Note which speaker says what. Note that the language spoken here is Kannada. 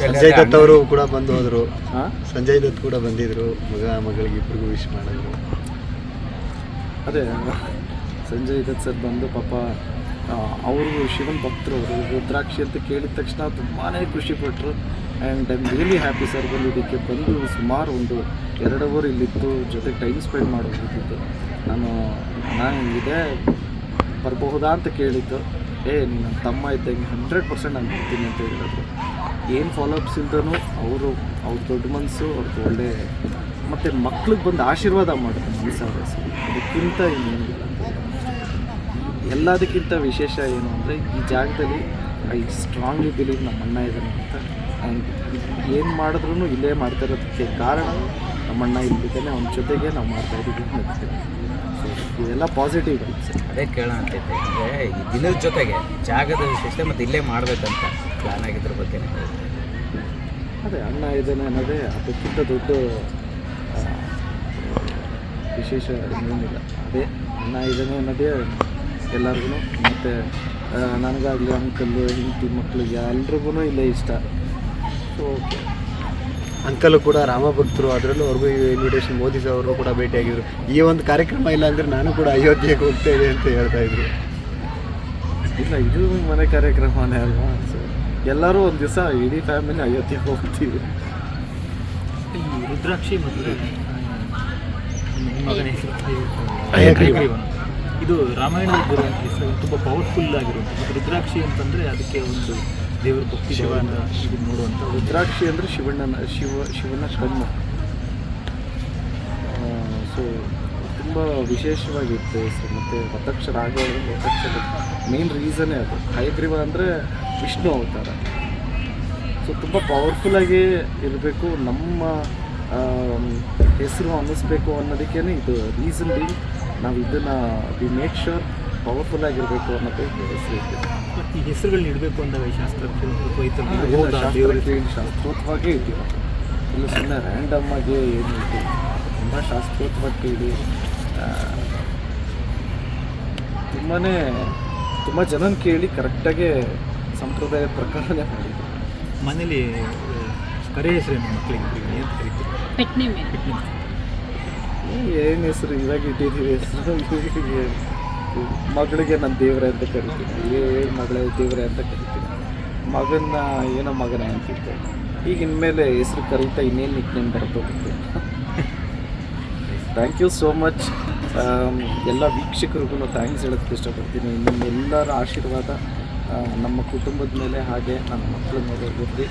Speaker 1: ಸಂಜಯ್ ದತ್ ಅವರು ಕೂಡ ಬಂದು ಹೋದರು. ಸಂಜಯ್ ದತ್ ಕೂಡ ಬಂದಿದ್ರು, ಮಗಳಿಗೆ ಇಬ್ಬರಿಗೂ ವಿಶ್ ಮಾಡಿದ್ರು.
Speaker 2: ಅದೇ ಸಂಜಯ್ ದತ್ ಸರ್ ಬಂದು ಪಾಪ ಅವರು ಶಿವನ್ ಭಕ್ತರು, ಅವರು ರುದ್ರಾಕ್ಷಿ ಅಂತ ಕೇಳಿದ ತಕ್ಷಣ ತುಂಬಾ ಖುಷಿಪಟ್ಟರು. And I am really happy sir ಬಂದಿದ್ದಕ್ಕೆ. ಬಂದು ಸುಮಾರು ಒಂದು 2 ಅವರ್ ಇಲ್ಲಿತ್ತು, ಜೊತೆಗೆ ಟೈಮ್ ಸ್ಪೆಂಡ್ ಮಾಡೋದಿತ್ತು. ನಾನು ಇದೆ ಬರಬಹುದಾ ಅಂತ ಕೇಳಿದ್ದು. ನೀನು ನನ್ನ ತಮ್ಮ ಇದ್ದಂಗೆ 100% ನಾನು ಬರ್ತೀನಿ ಅಂತ ಹೇಳಿದ್ರು. ಏನು ಫಾಲೋಅಪ್ಸ್ ಇಲ್ದೂ ಅವರು ಅವ್ರ ದೊಡ್ಡ ಮನಸ್ಸು, ಅವ್ರದ್ದು ಒಳ್ಳೆ ಮತ್ತು ಮಕ್ಳಿಗೆ ಬಂದು ಆಶೀರ್ವಾದ ಮಾಡೋದು ಮನಸ್ಸಾರೆ ಸರ್. ಅದಕ್ಕಿಂತ ಇನ್ನೇನಿಲ್ಲ. ಎಲ್ಲದಕ್ಕಿಂತ ವಿಶೇಷ ಏನು ಅಂದರೆ ಈ ಜಾಗದಲ್ಲಿ ಐ ಸ್ಟ್ರಾಂಗ್ಲಿ ಬಿಲೀವ್ ನಮ್ಮ ಅಣ್ಣ ಇದ್ದಾನೆ ಅಂತ. ಆ್ಯಂಡ್ ಏನು ಮಾಡಿದ್ರೂ ಇಲ್ಲೇ ಮಾಡ್ತಾ ಇರೋದಕ್ಕೆ ಕಾರಣ ನಮ್ಮಣ್ಣ ಇಲ್ಲಿದ್ದಾನೆ, ಅವನ ಜೊತೆಗೆ ನಾವು ಮಾಡ್ತಾಯಿದ್ದೀವಿ ಅನ್ನೋದಕ್ಕೆ. ಸೊ ಇದೆಲ್ಲ ಪಾಸಿಟಿವ್ ಸರ್.
Speaker 3: ಅದೇ ಕೇಳೋಣ ಅಂತೈತೆ, ಅಂದರೆ ಈ ದಿನದ ಜೊತೆಗೆ ಜಾಗದ ವಿಶೇಷತೆ ಮತ್ತು ಇಲ್ಲೇ ಮಾಡಬೇಕಂತ ಪ್ಲ್ಯಾನ್ ಆಗಿದ್ರ ಬಗ್ಗೆ.
Speaker 2: ಅದೇ ಅಣ್ಣ ಇದ್ದಾನೆ ಅನ್ನೋದೇ ಅದಕ್ಕಿಂತ ದೊಡ್ಡ ವಿಶೇಷ ಇನ್ನೇನಿಲ್ಲ. ಅದೇ ಅಣ್ಣ ಇದ್ದಾನೆ ಅನ್ನೋದೇ ಎಲ್ಲರಿಗೂ. ಮತ್ತು ನನಗಾಗಲಿ ಅಂಕಲ್ಲು, ಹೆಂಡತಿ, ಮಕ್ಕಳಿಗೆ ಎಲ್ರಿಗೂ ಇಲ್ಲೇ ಇಷ್ಟ. ಸೊ ಓಕೆ,
Speaker 1: ಅಂಕಲು ಕೂಡ ರಾಮ ಭಕ್ತರು, ಅದರಲ್ಲೂ ಅವ್ರಿಗೂ ಇನ್ವಿಟೇಷನ್ ಮೋದಿ ಅವರು ಕೂಡ ಭೇಟಿಯಾಗಿದ್ರು. ಈ ಒಂದು ಕಾರ್ಯಕ್ರಮ ಇಲ್ಲ ಅಂದರೆ ನಾನು ಕೂಡ ಅಯೋಧ್ಯೆಗೆ ಹೋಗ್ತೇನೆ ಅಂತ ಹೇಳ್ತಾಯಿದ್ರು.
Speaker 2: ಇಲ್ಲ, ಇದು ಮನೆ ಕಾರ್ಯಕ್ರಮನೇ ಅಲ್ವಾ. ಸೊ ಎಲ್ಲರೂ ಒಂದು ದಿವಸ ಇಡೀ ಫ್ಯಾಮಿಲಿ ಅಯೋಧ್ಯೆಗೆ ಹೋಗ್ತೀವಿ.
Speaker 4: ಈ ರುದ್ರಾಕ್ಷಿ ಮತ್ತು ಮಗನ ಹೆಸರು ಇದು ರಾಮಾಯಣದಲ್ಲಿ ಬರುವಂಥ ಹೆಸರು, ತುಂಬ ಪವರ್ಫುಲ್ ಆಗಿರುವಂಥ. ಮತ್ತು ರುದ್ರಾಕ್ಷಿ ಅಂತಂದರೆ ಅದಕ್ಕೆ ಒಂದು ದೇವರ ಭಕ್ತಿ ಶಿವನ ಇದು ನೋಡುವಂಥ.
Speaker 2: ರುದ್ರಾಕ್ಷಿ ಅಂದರೆ ಶಿವನ ಕಣ್ಣು. ಸೊ ತುಂಬ ವಿಶೇಷವಾಗಿರುತ್ತೆ ಹೆಸರು. ಮತ್ತು ವಟಕ್ಷರ ಆಗೋದು, ವಟಕ್ಷರ ಮೇನ್ ರೀಸನ್ನೇ ಅದು. ಹಯಗ್ರೀವ ಅಂದರೆ ವಿಷ್ಣು ಅವತಾರ. ಸೊ ತುಂಬ ಪವರ್ಫುಲ್ಲಾಗಿ ಇರಬೇಕು, ನಮ್ಮ ಹೆಸರು ಅನ್ನಿಸ್ಬೇಕು ಅನ್ನೋದಕ್ಕೇ ಇದು ರೀಸನ್ ಬಿ. ನಾವು ಇದನ್ನು ವಿ ಮೇಕ್ ಶ್ಯೂರ್ ಪವರ್ಫುಲ್ಲಾಗಿರಬೇಕು ಅನ್ನೋದೇ ಹೆಸರು ಇದೆ.
Speaker 4: ಮತ್ತು ಈ ಹೆಸರುಗಳನ್ನ ಇಡಬೇಕು ಅಂದಾಗ
Speaker 2: ಶಾಸ್ತ್ರೋತವಾಗಿ ಇದ್ದೀವಿ. ಇಲ್ಲ ಸುಮ್ಮನೆ ರ್ಯಾಂಡಮ್ ಆಗಿ ಏನು ಇದ್ದೀವಿ, ತುಂಬ ಶಾಸ್ತ್ರೋತವಾಗಿ ಇಡಿ. ತುಂಬ ಜನನ ಕೇಳಿ ಕರೆಕ್ಟಾಗಿ ಸಂಪ್ರದಾಯದ ಪ್ರಕಾರನೇ ಮಾಡಿದ್ವಿ.
Speaker 4: ಮನೇಲಿ ಕರೆ ಹೆಸರೇನು ಮಕ್ಕಳಿಗೆ ಏನು ಕರೀತೀವಿ?
Speaker 2: ಏನು ಹೆಸರು ಇವಾಗ ಇಟ್ಟಿದ್ದೀವಿ ಹೆಸರು. ಮಗಳಿಗೆ ನನ್ನ ದೇವರೇ ಅಂತ ಕರಿತೀನಿ, ಮಗಳೇ ದೇವರೇ ಅಂತ ಕರಿತೀನಿ. ಮಗನ ಏನೋ ಮಗನೇ ಅಂತಿದ್ದೆ. ಈಗ ಇನ್ಮೇಲೆ ಹೆಸರು ಕರೀತಾ ಇನ್ನೇನು ನಿಕ್ನೇಮ್ ಬರುತ್ತೆ ಗೊತ್ತಿಲ್ಲ. Thank you so much. ಎಲ್ಲ ವೀಕ್ಷಕರಿಗೂ ಥ್ಯಾಂಕ್ಸ್ ಹೇಳೋಕ್ಕೆ ಇಷ್ಟಪಡ್ತೀನಿ. ನಿಮ್ಮೆಲ್ಲರ ಆಶೀರ್ವಾದ ನಮ್ಮ ಕುಟುಂಬದ ಮೇಲೆ, ಹಾಗೆ ನನ್ನ ಮಕ್ಕಳ ಮೇಲೆ ಇರಲಿ.